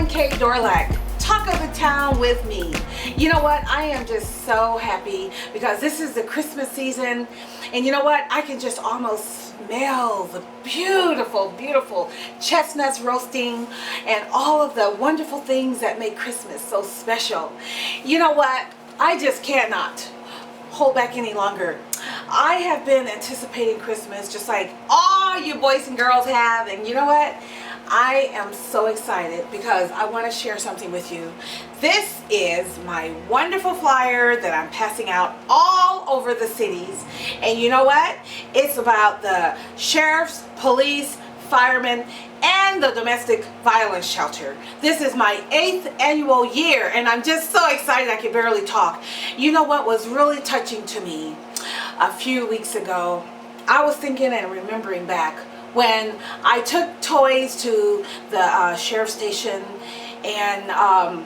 Marilyn K. Dorlac, talk of the town with me. You know what? I am just so happy because this is the Christmas season, and you know what? I can just almost smell the beautiful, beautiful chestnuts roasting and all of the wonderful things that make Christmas so special. You know what? I just cannot hold back any longer. I have been anticipating Christmas just like all you boys and girls have, and you know what? I am so excited because I want to share something with you. This is my wonderful flyer that I'm passing out all over the cities, and you know what? It's about the sheriffs, police, firemen, and the domestic violence shelter. This is my 8th annual year, and I'm just so excited I can barely talk. You know what was really touching to me a few weeks ago? I was thinking and remembering back when I took toys to the sheriff's station and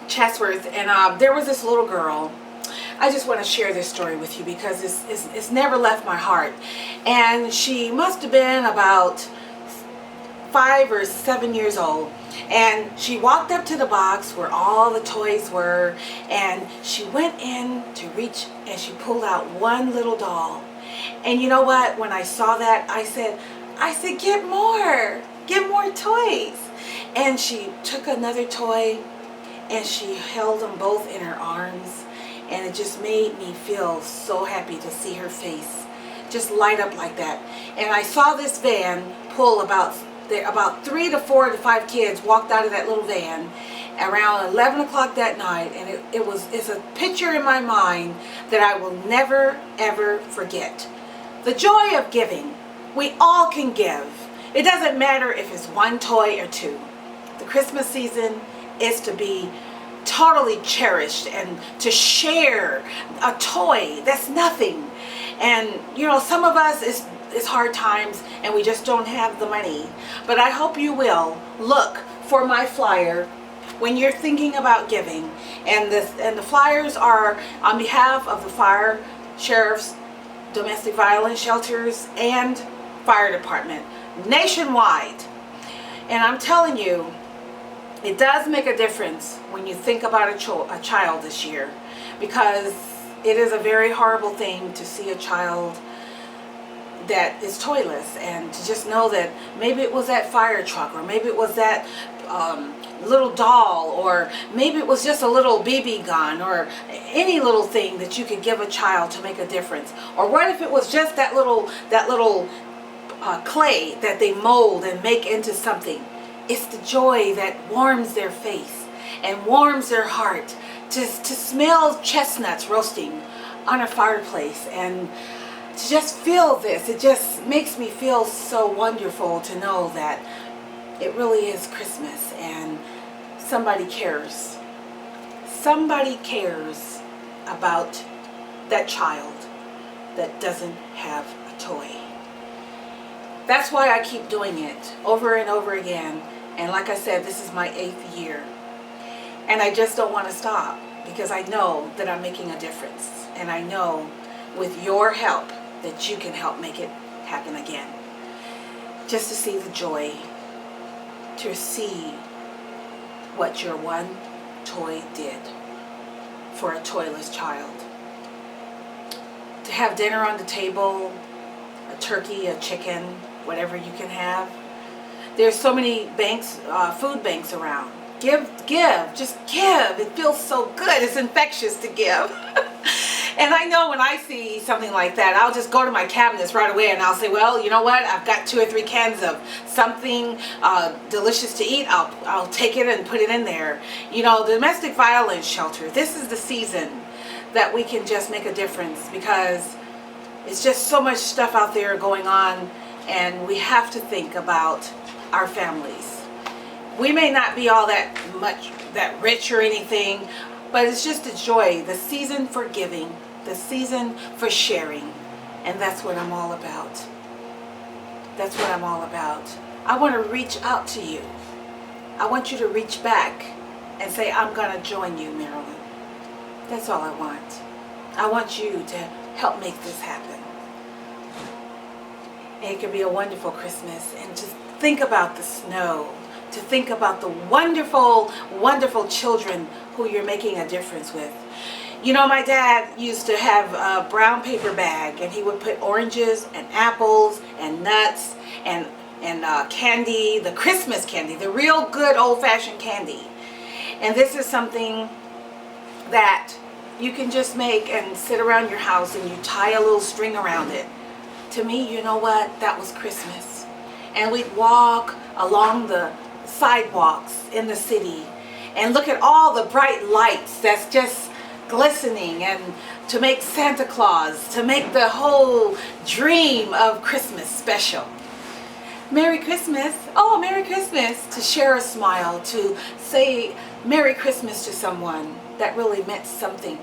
Chatsworth, and there was this little girl. I just want to share this story with you because it's never left my heart. And she must have been about 5 or 7 years old, and she walked up to the box where all the toys were, and she went in to reach and she pulled out one little doll. And you know what? When I saw that, I said, get more toys. And she took another toy and she held them both in her arms, and it just made me feel so happy to see her face just light up like that. And I saw this van pull about 3 to 4 to 5 kids walked out of that little van around 11 o'clock that night, and it's a picture in my mind that I will never ever forget. The joy of giving. We all can give. It doesn't matter if it's one toy or two. The Christmas season is to be totally cherished and to share a toy. That's nothing. And you know, some of us it's hard times and we just don't have the money. But I hope you will look for my flyer when you're thinking about giving. And the flyers are on behalf of the fire, sheriffs, domestic violence shelters, and fire department nationwide. And I'm telling you, it does make a difference when you think about a child this year, because it is a very horrible thing to see a child that is toyless, and to just know that maybe it was that fire truck, or maybe it was that little doll, or maybe it was just a little BB gun, or any little thing that you could give a child to make a difference. Or what if it was just that little clay that they mold and make into something? It's the joy that warms their face and warms their heart to smell chestnuts roasting on a fireplace, and to just feel this. It just makes me feel so wonderful to know that it really is Christmas and somebody cares. Somebody cares about that child that doesn't have a toy. That's why I keep doing it over and over again. And like I said, this is my 8th year. And I just don't want to stop, because I know that I'm making a difference. And I know with your help that you can help make it happen again. Just to see the joy, to see what your one toy did for a toyless child. To have dinner on the table, a turkey, a chicken, whatever you can have. There's so many banks, food banks around. Give, just give. It feels so good. It's infectious to give. And I know when I see something like that, I'll just go to my cabinets right away and I'll say, well, you know what? I've got 2 or 3 cans of something delicious to eat. I'll take it and put it in there. You know, the domestic violence shelter, this is the season that we can just make a difference, because it's just so much stuff out there going on, and we have to think about our families. We may not be all that rich or anything, but it's just a joy, the season for giving, the season for sharing, and that's what I'm all about. That's what I'm all about. I want to reach out to you. I want you to reach back and say, I'm going to join you, Marilyn. That's all I want. I want you to help make this happen. And it could be a wonderful Christmas, and just think about the snow, to think about the wonderful, wonderful children who you're making a difference with. You know, my dad used to have a brown paper bag, and he would put oranges and apples and nuts and candy, the Christmas candy, the real good old-fashioned candy. And this is something that you can just make and sit around your house, and you tie a little string around it. To me, you know what? That was Christmas. And we'd walk along the sidewalks in the city and look at all the bright lights that's just glistening, and to make Santa Claus, to make the whole dream of Christmas special. Merry Christmas. Oh, Merry Christmas. To share a smile, to say Merry Christmas to someone that really meant something.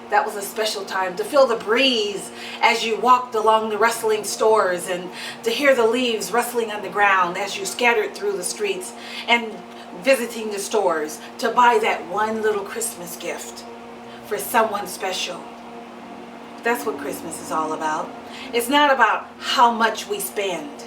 That was a special time. To feel the breeze as you walked along the rustling stores, and to hear the leaves rustling on the ground as you scattered through the streets and visiting the stores to buy that one little Christmas gift for someone special. That's what Christmas is all about. It's not about how much we spend.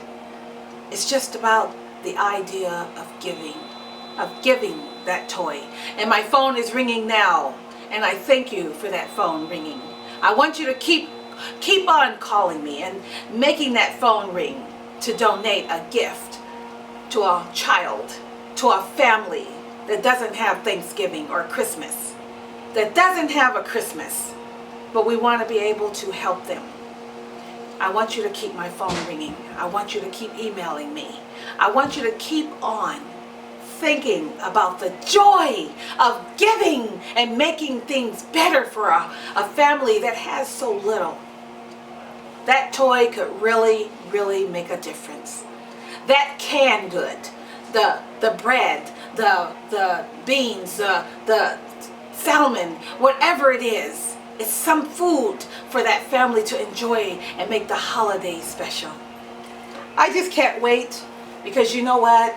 It's just about the idea of giving that toy. And my phone is ringing now, and I thank you for that phone ringing. I want you to keep on calling me and making that phone ring to donate a gift to a child, to a family that doesn't have Thanksgiving or Christmas, that doesn't have a Christmas, but we want to be able to help them. I want you to keep my phone ringing. I want you to keep emailing me. I want you to keep on thinking about the joy of giving and making things better for a family that has so little. That toy could really, really make a difference. That canned good, the bread, the beans, the salmon, whatever it is, it's some food for that family to enjoy and make the holidays special. I just can't wait, because you know what?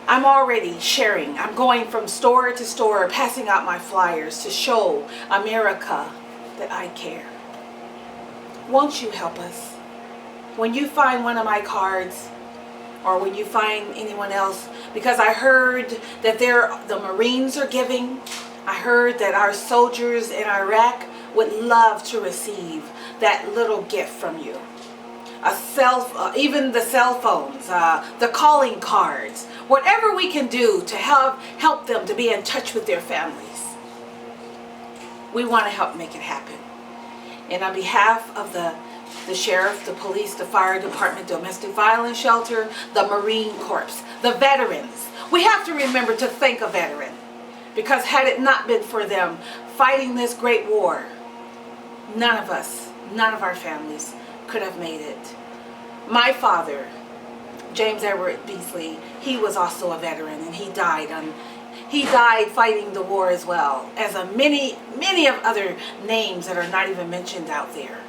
I'm already sharing. I'm going from store to store, passing out my flyers to show America that I care. Won't you help us? When you find one of my cards, or when you find anyone else, because I heard that the Marines are giving. I heard that our soldiers in Iraq would love to receive that little gift from you. Even the cell phones, the calling cards, whatever we can do to help them to be in touch with their families. We want to help make it happen. And on behalf of the sheriff, the police, the fire department, domestic violence shelter, the Marine Corps, the veterans, we have to remember to thank a veteran. Because had it not been for them fighting this great war, none of us, none of our families could have made it. My father, James Edward Beasley, he was also a veteran, and he died fighting the war as well, as many of other names that are not even mentioned out there.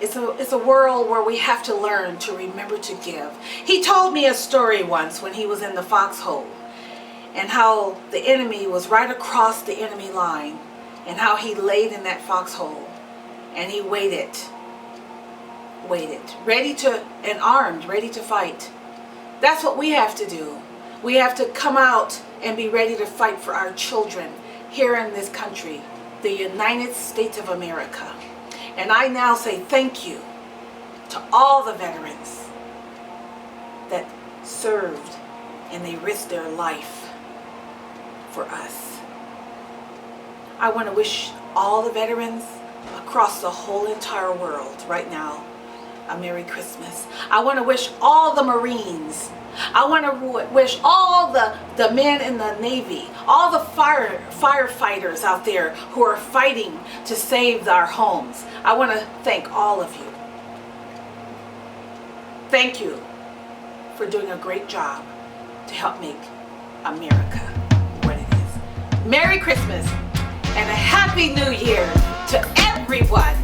It's a world where we have to learn to remember to give. He told me a story once when he was in the foxhole, and how the enemy was right across the enemy line, and how he laid in that foxhole, and he waited, and armed, ready to fight. That's what we have to do. We have to come out and be ready to fight for our children here in this country, the United States of America. And I now say thank you to all the veterans that served and they risked their life for us. I want to wish all the veterans across the whole entire world right now a Merry Christmas. I want to wish all the Marines, I want to wish all the men in the Navy, all the firefighters out there who are fighting to save our homes. I want to thank all of you. Thank you for doing a great job to help make America what it is. Merry Christmas and a Happy New Year to everyone.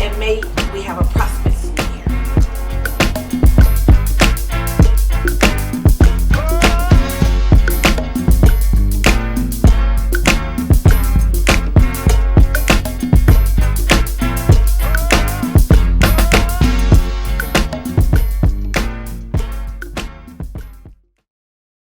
And may we have a prosperous